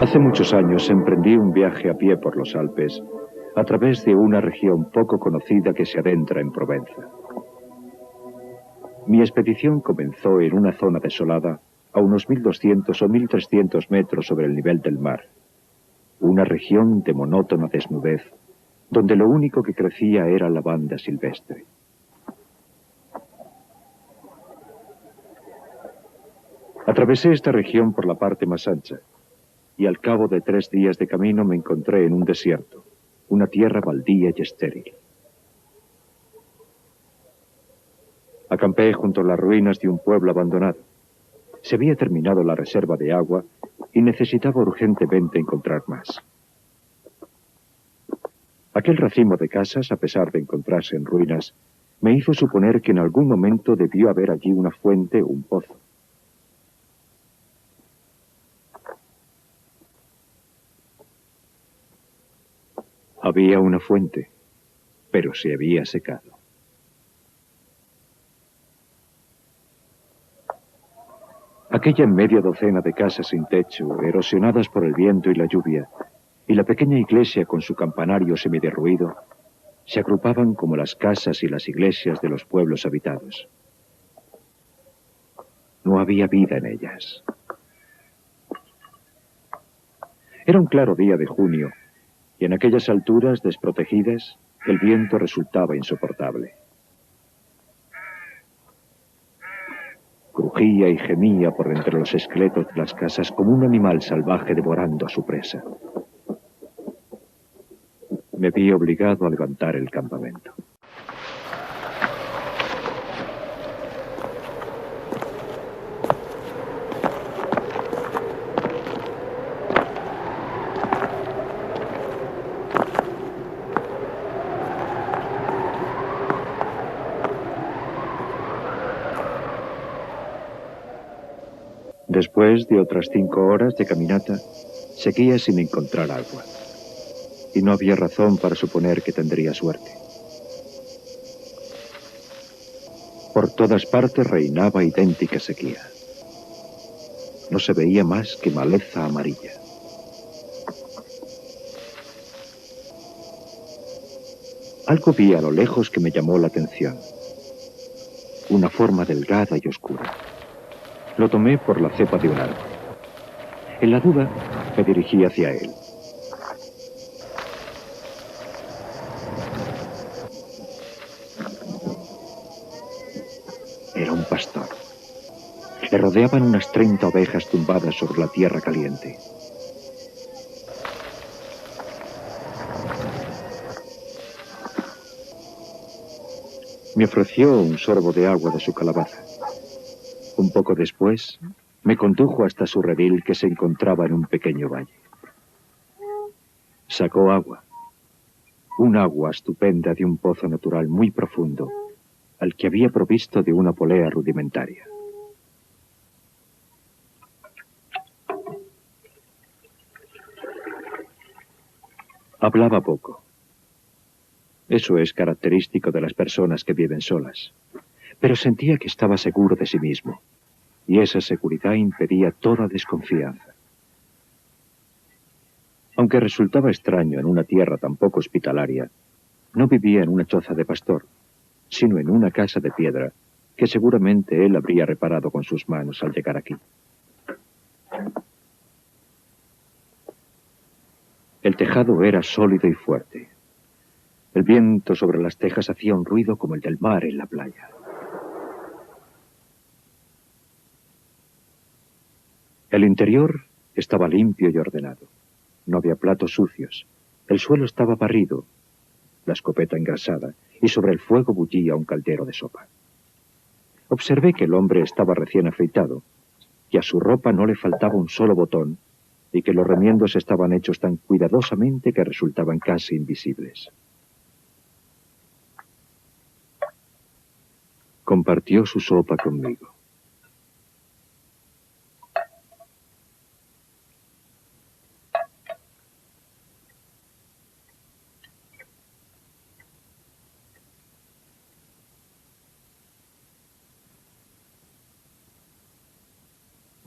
Hace muchos años emprendí un viaje a pie por los Alpes, a través de una región poco conocida que se adentra en Provenza. Mi expedición comenzó en una zona desolada, a unos 1200 o 1300 metros sobre el nivel del mar. Una región de monótona desnudez, donde lo único que crecía era lavanda silvestre. Atravesé esta región por la parte más ancha, y al cabo de 3 días de camino me encontré en un desierto, una tierra baldía y estéril. Acampé junto a las ruinas de un pueblo abandonado. Se había terminado la reserva de agua y necesitaba urgentemente encontrar más. Aquel racimo de casas, a pesar de encontrarse en ruinas, me hizo suponer que en algún momento debió haber allí una fuente o un pozo. Había una fuente, pero se había secado. Aquella media docena de casas sin techo, erosionadas por el viento y la lluvia, y la pequeña iglesia con su campanario semiderruido, se agrupaban como las casas y las iglesias de los pueblos habitados. No había vida en ellas. Era un claro día de junio, y en aquellas alturas desprotegidas, el viento resultaba insoportable. Crujía y gemía por entre los esqueletos de las casas como un animal salvaje devorando a su presa. Me vi obligado a levantar el campamento. Después de otras 5 horas de caminata, seguía sin encontrar agua. Y no había razón para suponer que tendría suerte. Por todas partes reinaba idéntica sequía. No se veía más que maleza amarilla. Algo vi a lo lejos que me llamó la atención. Una forma delgada y oscura. Lo tomé por la cepa de un árbol. En la duda, me dirigí hacia él. Era un pastor. Le rodeaban unas 30 ovejas tumbadas sobre la tierra caliente. Me ofreció un sorbo de agua de su calabaza. Un poco después, me condujo hasta su redil que se encontraba en un pequeño valle. Sacó agua. Un agua estupenda de un pozo natural muy profundo, al que había provisto de una polea rudimentaria. Hablaba poco. Eso es característico de las personas que viven solas. Pero sentía que estaba seguro de sí mismo, y esa seguridad impedía toda desconfianza. Aunque resultaba extraño en una tierra tan poco hospitalaria, no vivía en una choza de pastor, sino en una casa de piedra que seguramente él habría reparado con sus manos al llegar aquí. El tejado era sólido y fuerte. El viento sobre las tejas hacía un ruido como el del mar en la playa. El interior estaba limpio y ordenado. No había platos sucios. El suelo estaba barrido, la escopeta engrasada, y sobre el fuego bullía un caldero de sopa. Observé que el hombre estaba recién afeitado, que a su ropa no le faltaba un solo botón, y que los remiendos estaban hechos tan cuidadosamente que resultaban casi invisibles. Compartió su sopa conmigo.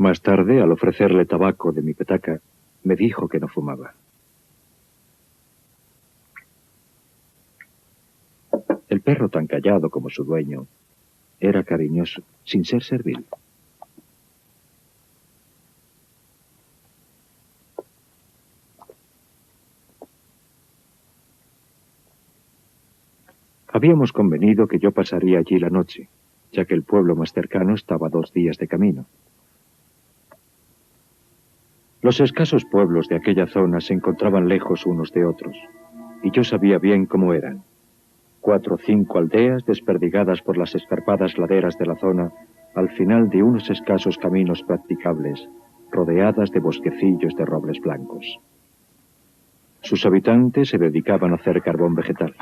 Más tarde, al ofrecerle tabaco de mi petaca, Me dijo que no fumaba. El perro, tan callado como su dueño, era cariñoso, sin ser servil. Habíamos convenido que yo pasaría allí la noche, ya que el pueblo más cercano estaba a 2 días de camino. Los escasos pueblos de aquella zona se encontraban lejos unos de otros, y yo sabía bien cómo eran. 4 o 5 aldeas desperdigadas por las escarpadas laderas de la zona, al final de unos escasos caminos practicables, rodeadas de bosquecillos de robles blancos. Sus habitantes se dedicaban a hacer carbón vegetal.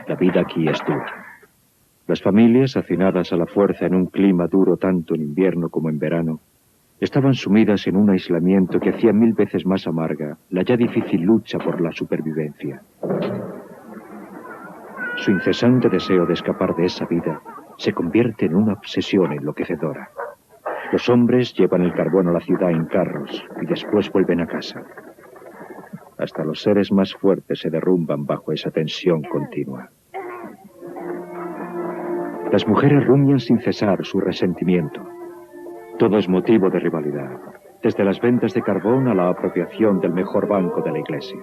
La vida aquí es dura. Las familias, hacinadas a la fuerza en un clima duro tanto en invierno como en verano, estaban sumidas en un aislamiento que hacía 1000 veces más amarga la ya difícil lucha por la supervivencia. Su incesante deseo de escapar de esa vida se convierte en una obsesión enloquecedora. Los hombres llevan el carbón a la ciudad en carros y después vuelven a casa. Hasta los seres más fuertes se derrumban bajo esa tensión continua. Las mujeres rumian sin cesar su resentimiento. Todo es motivo de rivalidad, desde las ventas de carbón a la apropiación del mejor banco de la iglesia.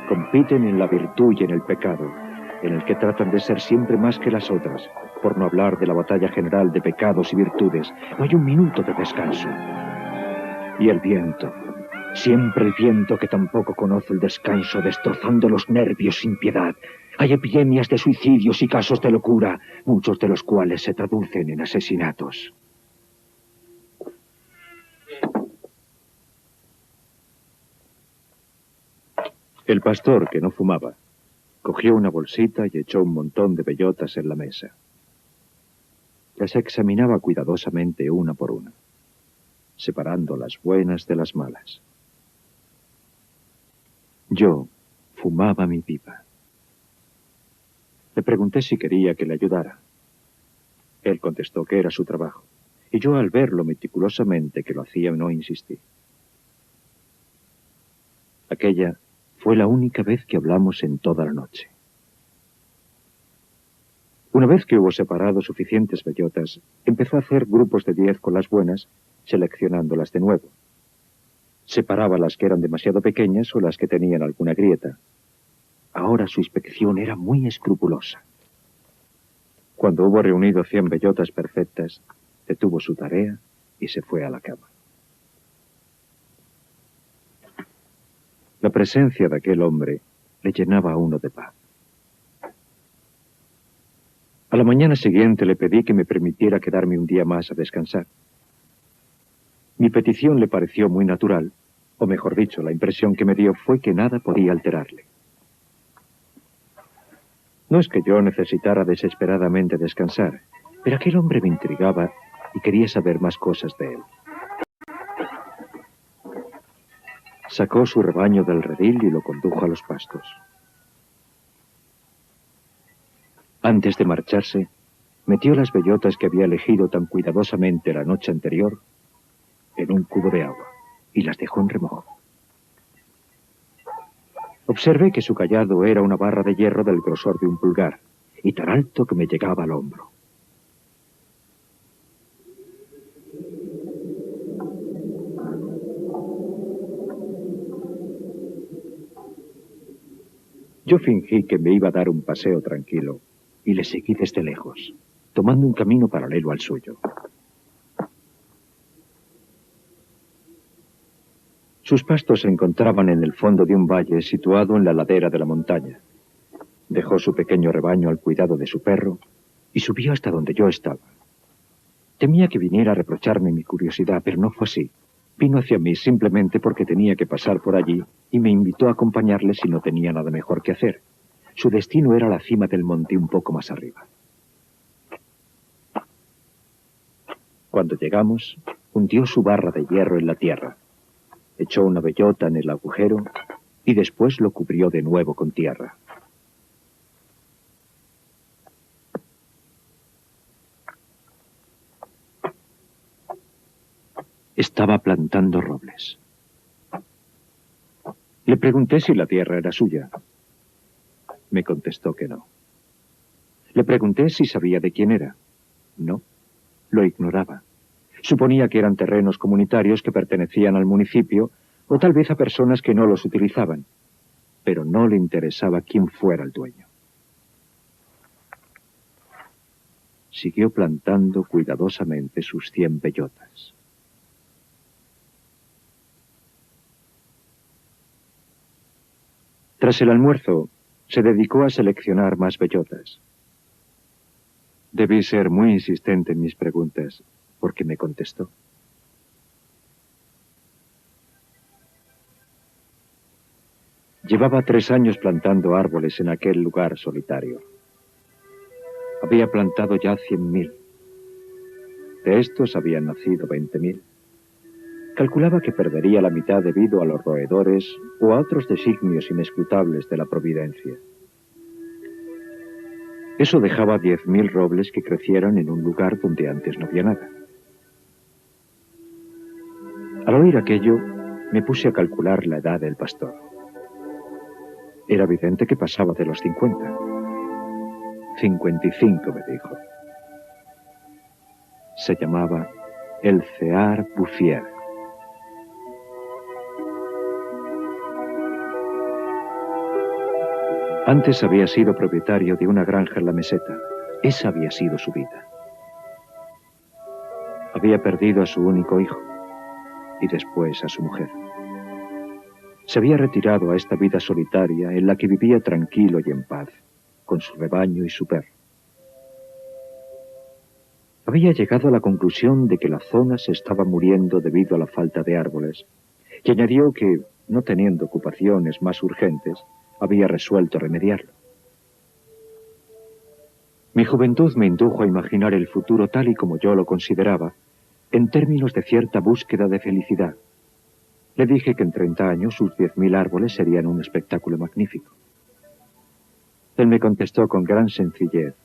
Compiten en la virtud y en el pecado, en el que tratan de ser siempre más que las otras, por no hablar de la batalla general de pecados y virtudes. No hay un minuto de descanso. Y el viento, siempre el viento que tampoco conoce el descanso, destrozando los nervios sin piedad. Hay epidemias de suicidios y casos de locura, muchos de los cuales se traducen en asesinatos. El pastor, que no fumaba, cogió una bolsita y echó un montón de bellotas en la mesa. Las examinaba cuidadosamente una por una, separando las buenas de las malas. Yo fumaba mi pipa. Le pregunté si quería que le ayudara. Él contestó que era su trabajo, y yo, al verlo meticulosamente que lo hacía, no insistí. Aquella fue la única vez que hablamos en toda la noche. Una vez que hubo separado suficientes bellotas, empezó a hacer grupos de 10 con las buenas, seleccionándolas de nuevo. Separaba las que eran demasiado pequeñas o las que tenían alguna grieta. Ahora su inspección era muy escrupulosa. Cuando hubo reunido 100 bellotas perfectas, detuvo su tarea y se fue a la cama. La presencia de aquel hombre le llenaba a uno de paz. A la mañana siguiente le pedí que me permitiera quedarme un día más a descansar. Mi petición le pareció muy natural, o mejor dicho, la impresión que me dio fue que nada podía alterarle. No es que yo necesitara desesperadamente descansar, pero aquel hombre me intrigaba y quería saber más cosas de él. Sacó su rebaño del redil y lo condujo a los pastos. Antes de marcharse, metió las bellotas que había elegido tan cuidadosamente la noche anterior en un cubo de agua y las dejó en remojo. Observé que su cayado era una barra de hierro del grosor de un pulgar y tan alto que me llegaba al hombro. Yo fingí que me iba a dar un paseo tranquilo y le seguí desde lejos, tomando un camino paralelo al suyo. Sus pastos se encontraban en el fondo de un valle situado en la ladera de la montaña. Dejó su pequeño rebaño al cuidado de su perro y subió hasta donde yo estaba. Temía que viniera a reprocharme mi curiosidad, pero no fue así. Vino hacia mí simplemente porque tenía que pasar por allí y me invitó a acompañarle si no tenía nada mejor que hacer. Su destino era la cima del monte un poco más arriba. Cuando llegamos, hundió su barra de hierro en la tierra. Echó una bellota en el agujero y después lo cubrió de nuevo con tierra. Estaba plantando robles. Le pregunté si la tierra era suya. Me contestó que no. Le pregunté si sabía de quién era. No, lo ignoraba. Suponía que eran terrenos comunitarios que pertenecían al municipio o tal vez a personas que no los utilizaban, pero no le interesaba quién fuera el dueño. Siguió plantando cuidadosamente sus 100 bellotas. Tras el almuerzo, se dedicó a seleccionar más bellotas. Debí ser muy insistente en mis preguntas, porque me contestó. Llevaba 3 años plantando árboles en aquel lugar solitario. Había plantado ya 100.000. De estos habían nacido 20.000. Calculaba que perdería la mitad debido a los roedores o a otros designios inescrutables de la providencia. Eso dejaba 10.000 robles que crecieron en un lugar donde antes no había nada. Al oír aquello, me puse a calcular la edad del pastor. Era evidente que pasaba de los 50. 55, me dijo. Se llamaba Elzéar Bouffier. Antes había sido propietario de una granja en la meseta. Esa había sido su vida. Había perdido a su único hijo y después a su mujer. Se había retirado a esta vida solitaria en la que vivía tranquilo y en paz, con su rebaño y su perro. Había llegado a la conclusión de que la zona se estaba muriendo debido a la falta de árboles, y añadió que, no teniendo ocupaciones más urgentes, había resuelto remediarlo. Mi juventud me indujo a imaginar el futuro tal y como yo lo consideraba, en términos de cierta búsqueda de felicidad. Le dije que en 30 años sus 10.000 árboles serían un espectáculo magnífico. Él me contestó con gran sencillez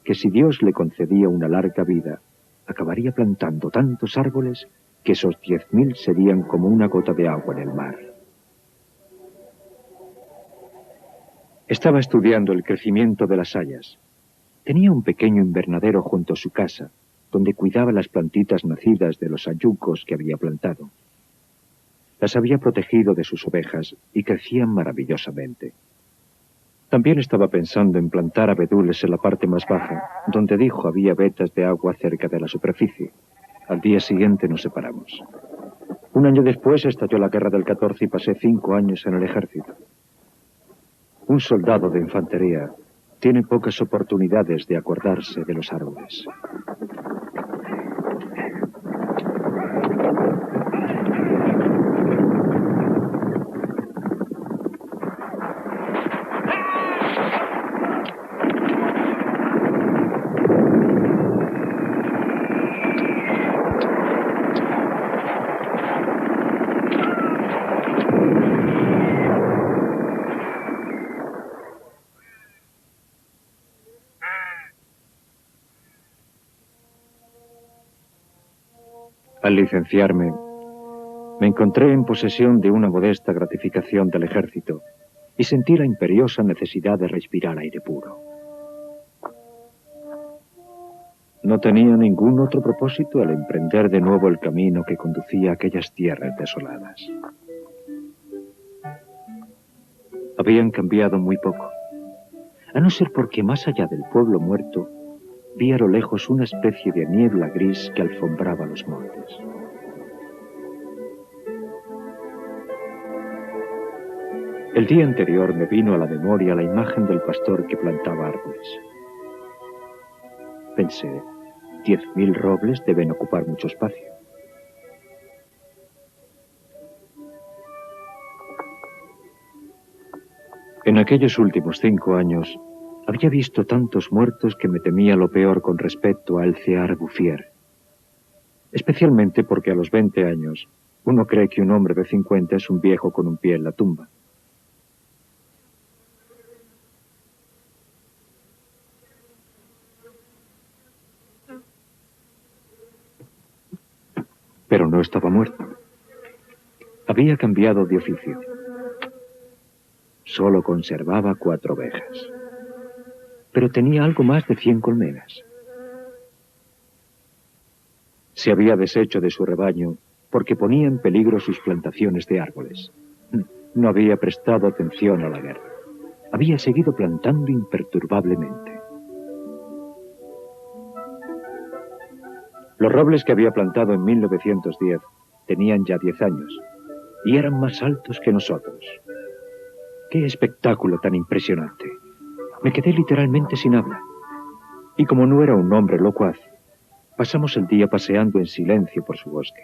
que si Dios le concedía una larga vida, acabaría plantando tantos árboles que esos 10.000 serían como una gota de agua en el mar. Estaba estudiando el crecimiento de las hayas. Tenía un pequeño invernadero junto a su casa, donde cuidaba las plantitas nacidas de los hayucos que había plantado. Las había protegido de sus ovejas y crecían maravillosamente. También estaba pensando en plantar abedules en la parte más baja, donde dijo había vetas de agua cerca de la superficie. Al día siguiente nos separamos. 1 año después estalló la guerra del 14 y pasé 5 años en el ejército. Un soldado de infantería tiene pocas oportunidades de acordarse de los árboles. Al licenciarme, me encontré en posesión de una modesta gratificación del ejército y sentí la imperiosa necesidad de respirar aire puro. No tenía ningún otro propósito al emprender de nuevo el camino que conducía a aquellas tierras desoladas. Habían cambiado muy poco, a no ser porque más allá del pueblo muerto, vi a lo lejos una especie de niebla gris que alfombraba los montes. El día anterior me vino a la memoria la imagen del pastor que plantaba árboles. Pensé, 10.000 robles deben ocupar mucho espacio. En aquellos últimos 5 años, había visto tantos muertos que me temía lo peor con respecto a Elzéar Bouffier. Especialmente porque a los 20 años, uno cree que un hombre de 50 es un viejo con un pie en la tumba. Pero no estaba muerto. Había cambiado de oficio. solo conservaba 4 ovejas. Pero tenía algo más de 100 colmenas. Se había deshecho de su rebaño porque ponía en peligro sus plantaciones de árboles. No había prestado atención a la guerra. Había seguido plantando imperturbablemente. Los robles que había plantado en 1910 tenían ya 10 años y eran más altos que nosotros. ¡Qué espectáculo tan impresionante! Me quedé literalmente sin habla. Y como no era un hombre locuaz, pasamos el día paseando en silencio por su bosque.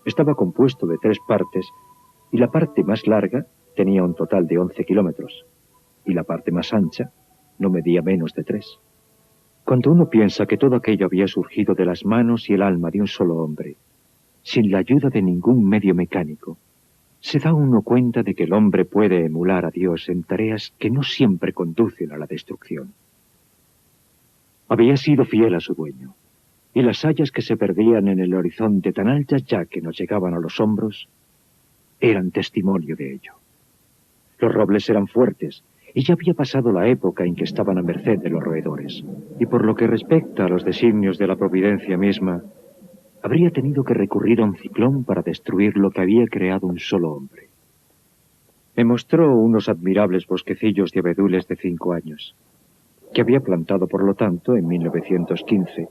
Estaba compuesto de 3 partes y la parte más larga tenía un total de 11 kilómetros y la parte más ancha no medía menos de 3. Cuando uno piensa que todo aquello había surgido de las manos y el alma de un solo hombre, sin la ayuda de ningún medio mecánico, se da uno cuenta de que el hombre puede emular a Dios en tareas que no siempre conducen a la destrucción. Había sido fiel a su dueño, y las hayas que se perdían en el horizonte tan altas ya que nos llegaban a los hombros, eran testimonio de ello. Los robles eran fuertes, y ya había pasado la época en que estaban a merced de los roedores. Y por lo que respecta a los designios de la providencia misma, habría tenido que recurrir a un ciclón para destruir lo que había creado un solo hombre. Me mostró unos admirables bosquecillos de abedules de 5 años, que había plantado por lo tanto en 1915,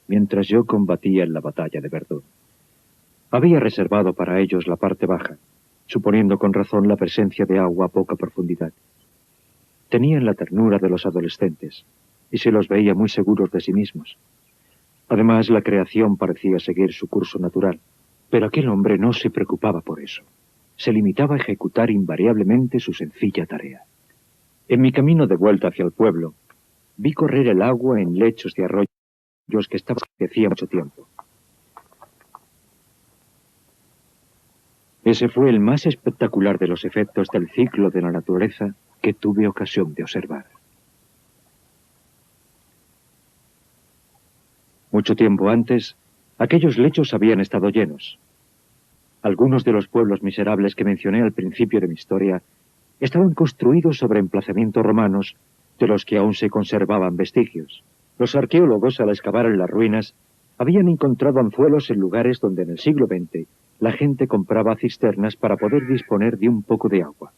mientras yo combatía en la batalla de Verdún. Había reservado para ellos la parte baja, suponiendo con razón la presencia de agua a poca profundidad. Tenían la ternura de los adolescentes, y se los veía muy seguros de sí mismos. Además, la creación parecía seguir su curso natural, pero aquel hombre no se preocupaba por eso. Se limitaba a ejecutar invariablemente su sencilla tarea. En mi camino de vuelta hacia el pueblo, vi correr el agua en lechos de arroyos que estaban desde hacía mucho tiempo. Ese fue el más espectacular de los efectos del ciclo de la naturaleza que tuve ocasión de observar. Mucho tiempo antes, aquellos lechos habían estado llenos. Algunos de los pueblos miserables que mencioné al principio de mi historia estaban construidos sobre emplazamientos romanos de los que aún se conservaban vestigios. Los arqueólogos, al excavar en las ruinas, habían encontrado anzuelos en lugares donde en el siglo XX la gente compraba cisternas para poder disponer de un poco de agua.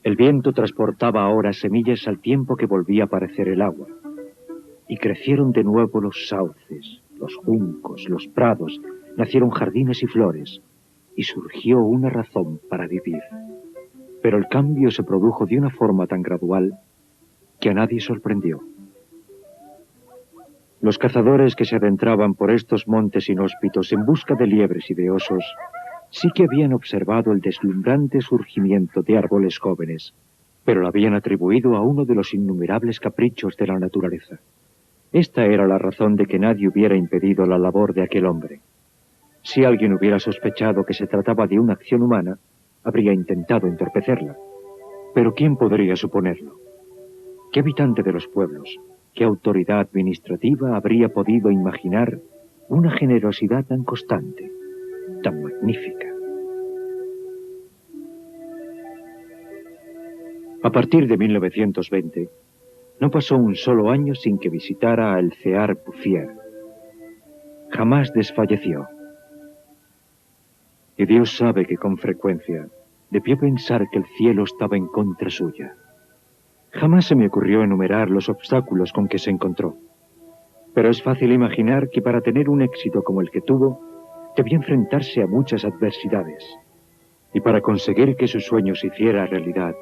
El viento transportaba ahora semillas al tiempo que volvía a aparecer el agua. Y crecieron de nuevo los sauces, los juncos, los prados, nacieron jardines y flores, y surgió una razón para vivir. Pero el cambio se produjo de una forma tan gradual que a nadie sorprendió. Los cazadores que se adentraban por estos montes inhóspitos en busca de liebres y de osos sí que habían observado el deslumbrante surgimiento de árboles jóvenes, pero lo habían atribuido a uno de los innumerables caprichos de la naturaleza. Esta era la razón de que nadie hubiera impedido la labor de aquel hombre. Si alguien hubiera sospechado que se trataba de una acción humana, habría intentado entorpecerla. Pero ¿quién podría suponerlo? ¿Qué habitante de los pueblos, qué autoridad administrativa habría podido imaginar una generosidad tan constante, tan magnífica? A partir de 1920, no pasó un solo año sin que visitara al Cear Bouffier. Jamás desfalleció. Y Dios sabe que con frecuencia debió pensar que el cielo estaba en contra suya. Jamás se me ocurrió enumerar los obstáculos con que se encontró. Pero es fácil imaginar que para tener un éxito como el que tuvo, debía enfrentarse a muchas adversidades. Y para conseguir que su sueño se hiciera realidad,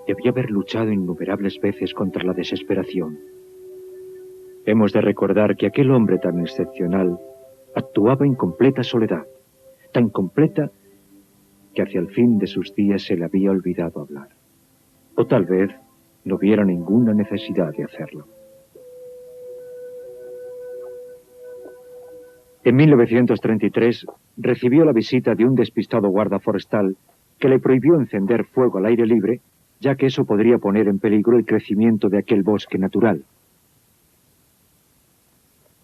debía haber luchado innumerables veces contra la desesperación. Hemos de recordar que aquel hombre tan excepcional actuaba en completa soledad, tan completa que hacia el fin de sus días se le había olvidado hablar. O tal vez no hubiera ninguna necesidad de hacerlo. En 1933 recibió la visita de un despistado guarda forestal que le prohibió encender fuego al aire libre, ya que eso podría poner en peligro el crecimiento de aquel bosque natural.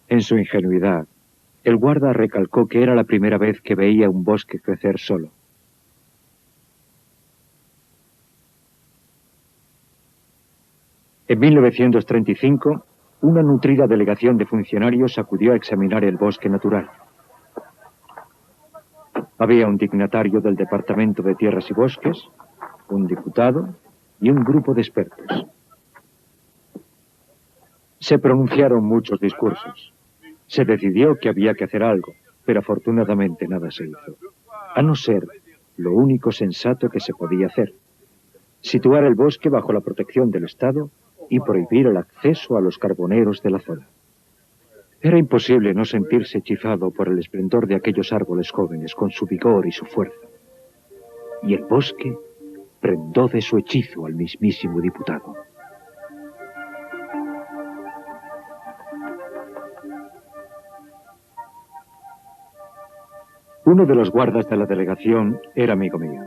En su ingenuidad, El guarda recalcó que era la primera vez que veía un bosque crecer solo. En 1935, una nutrida delegación de funcionarios acudió a examinar el bosque natural. Había un dignatario del Departamento de Tierras y Bosques, un diputado y un grupo de expertos. Se pronunciaron muchos discursos. Se decidió que había que hacer algo, pero afortunadamente nada se hizo. A no ser lo único sensato que se podía hacer: situar el bosque bajo la protección del Estado y prohibir el acceso a los carboneros de la zona. Era imposible no sentirse hechizado por el esplendor de aquellos árboles jóvenes con su vigor y su fuerza. Y el bosque prendó de su hechizo al mismísimo diputado. Uno de los guardas de la delegación era amigo mío.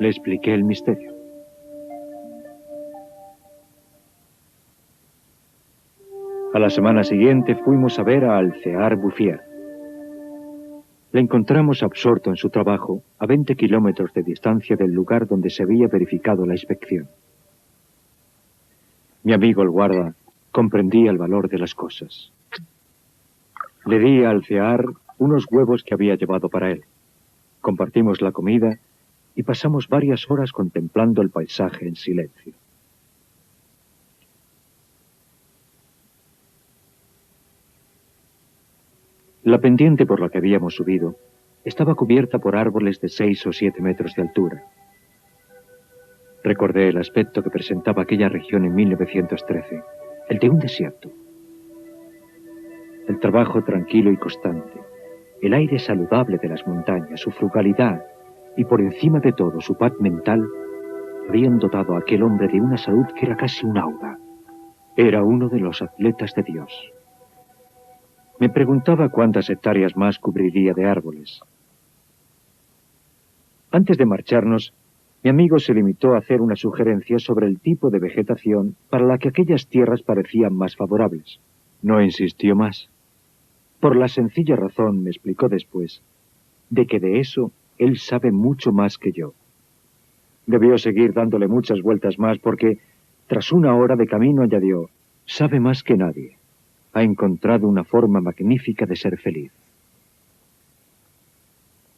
Le expliqué el misterio. A la semana siguiente fuimos a ver a Alcear Bouffier. Le encontramos absorto en su trabajo a 20 kilómetros de distancia del lugar donde se había verificado la inspección. Mi amigo el guarda comprendía el valor de las cosas. Le di a Alcear unos huevos que había llevado para él. Compartimos la comida y pasamos varias horas contemplando el paisaje en silencio. La pendiente por la que habíamos subido estaba cubierta por árboles de 6 o 7 metros de altura. Recordé el aspecto que presentaba aquella región en 1913, el de un desierto. El trabajo tranquilo y constante, el aire saludable de las montañas, su frugalidad y por encima de todo su paz mental habían dotado a aquel hombre de una salud que era casi un aura. Era uno de los atletas de Dios. Me preguntaba cuántas hectáreas más cubriría de árboles. Antes de marcharnos, mi amigo se limitó a hacer una sugerencia sobre el tipo de vegetación para la que aquellas tierras parecían más favorables. No insistió más. Por la sencilla razón, me explicó después, de que de eso él sabe mucho más que yo. Debió seguir dándole muchas vueltas más porque, tras una hora de camino, añadió: sabe más que nadie. Ha encontrado una forma magnífica de ser feliz.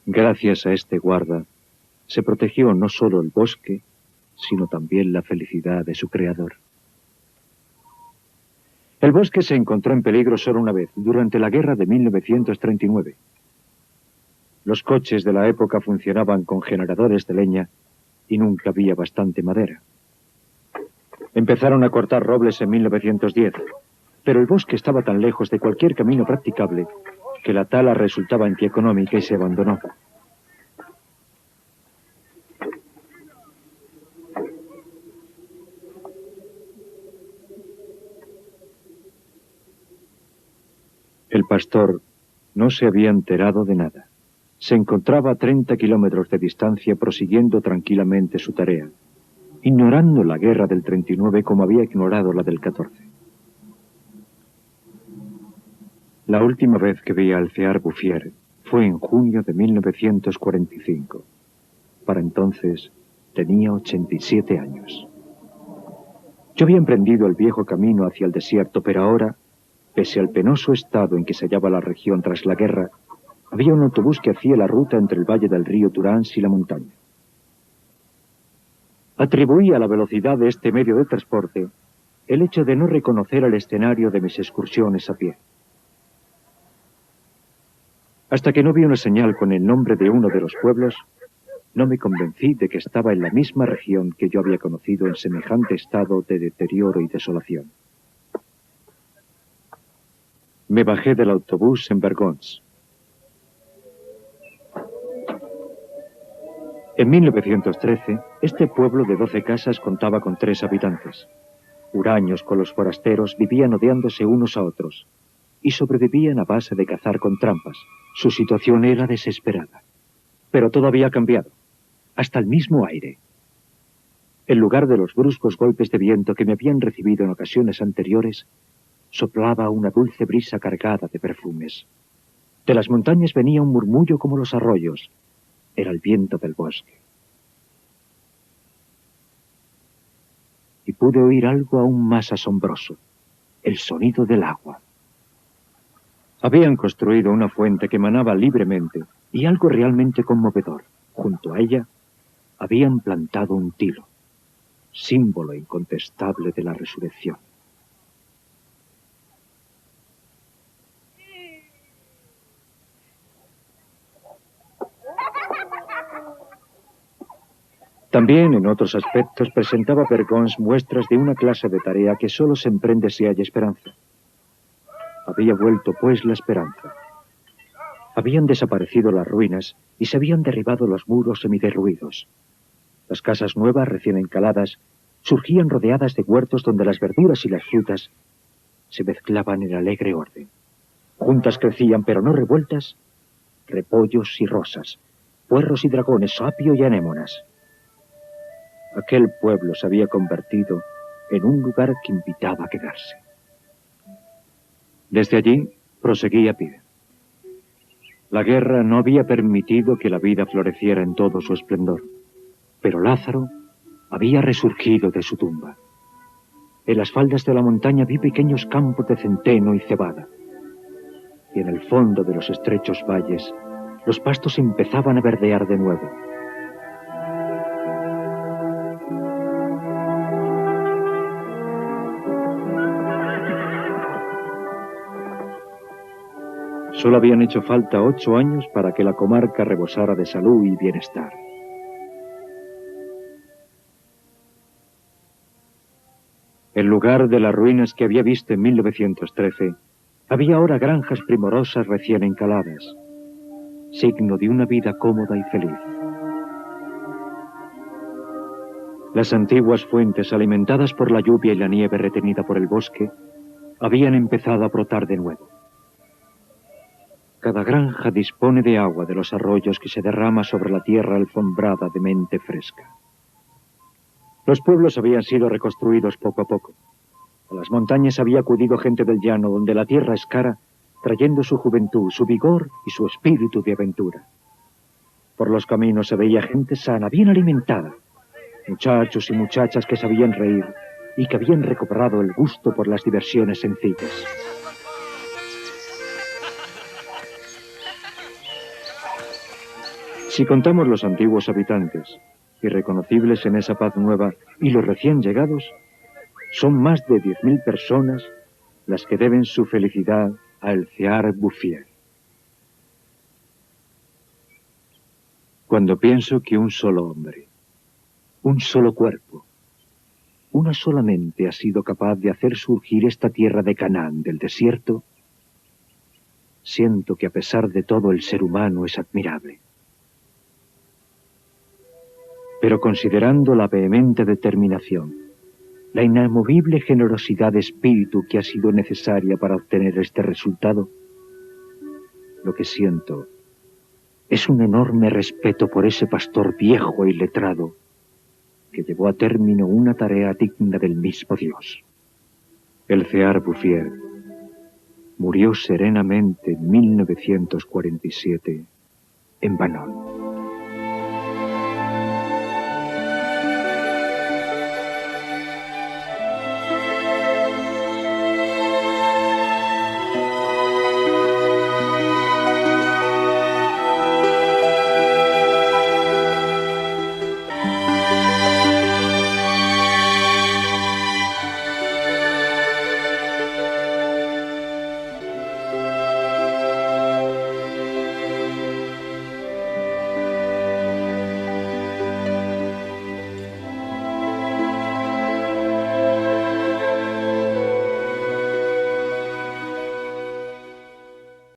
Gracias a este guarda, se protegió no solo el bosque, sino también la felicidad de su creador. El bosque se encontró en peligro solo una vez, durante la guerra de 1939. Los coches de la época funcionaban con generadores de leña y nunca había bastante madera. Empezaron a cortar robles en 1910, pero el bosque estaba tan lejos de cualquier camino practicable que la tala resultaba antieconómica y se abandonó. El pastor no se había enterado de nada. Se encontraba a 30 kilómetros de distancia prosiguiendo tranquilamente su tarea, ignorando la guerra del 39 como había ignorado la del 14. La última vez que vi a Alcear Bouffier fue en junio de 1945. Para entonces tenía 87 años. Yo había emprendido el viejo camino hacia el desierto, pero ahora, pese al penoso estado en que se hallaba la región tras la guerra, había un autobús que hacía la ruta entre el valle del río Durance y la montaña. Atribuí a la velocidad de este medio de transporte el hecho de no reconocer el escenario de mis excursiones a pie. Hasta que no vi una señal con el nombre de uno de los pueblos, no me convencí de que estaba en la misma región que yo había conocido en semejante estado de deterioro y desolación. Me bajé del autobús en Bergons. En 1913, este pueblo de 12 casas contaba con 3 habitantes. Huraños con los forasteros vivían odiándose unos a otros y sobrevivían a base de cazar con trampas. Su situación era desesperada. Pero todo había cambiado, hasta el mismo aire. En lugar de los bruscos golpes de viento que me habían recibido en ocasiones anteriores, soplaba una dulce brisa cargada de perfumes. De las montañas venía un murmullo como los arroyos. Era el viento del bosque. Y pude oír algo aún más asombroso, el sonido del agua. Habían construido una fuente que manaba libremente, y algo realmente conmovedor. Junto a ella habían plantado un tilo, símbolo incontestable de la resurrección. También en otros aspectos presentaba Vergons muestras de una clase de tarea que solo se emprende si hay esperanza. Había vuelto pues la esperanza. Habían desaparecido las ruinas y se habían derribado los muros semiderruidos. Las casas nuevas, recién encaladas, surgían rodeadas de huertos donde las verduras y las frutas se mezclaban en alegre orden. Juntas crecían, pero no revueltas, repollos y rosas, puerros y dragones, apio y anémonas. Aquel pueblo se había convertido en un lugar que invitaba a quedarse. Desde allí proseguí a pie. La guerra no había permitido que la vida floreciera en todo su esplendor, pero Lázaro había resurgido de su tumba. En las faldas de la montaña vi pequeños campos de centeno y cebada, y en el fondo de los estrechos valles los pastos empezaban a verdear de nuevo. Solo habían hecho falta 8 años para que la comarca rebosara de salud y bienestar. En lugar de las ruinas que había visto en 1913, había ahora granjas primorosas recién encaladas, signo de una vida cómoda y feliz. Las antiguas fuentes, alimentadas por la lluvia y la nieve retenida por el bosque, habían empezado a brotar de nuevo. Cada granja dispone de agua de los arroyos que se derrama sobre la tierra alfombrada de mente fresca. Los pueblos habían sido reconstruidos poco a poco. A las montañas había acudido gente del llano, donde la tierra es cara, trayendo su juventud, su vigor y su espíritu de aventura. Por los caminos se veía gente sana, bien alimentada, muchachos y muchachas que sabían reír y que habían recobrado el gusto por las diversiones sencillas. Si contamos los antiguos habitantes, irreconocibles en esa paz nueva, y los recién llegados, son más de 10.000 personas las que deben su felicidad a El Cear Bouffier. Cuando pienso que un solo hombre, un solo cuerpo, una sola mente ha sido capaz de hacer surgir esta tierra de Canaán del desierto, siento que a pesar de todo el ser humano es admirable. Pero considerando la vehemente determinación, la inamovible generosidad de espíritu que ha sido necesaria para obtener este resultado, lo que siento es un enorme respeto por ese pastor viejo e iletrado que llevó a término una tarea digna del mismo Dios. El Cear Bouffier murió serenamente en 1947 en Banon.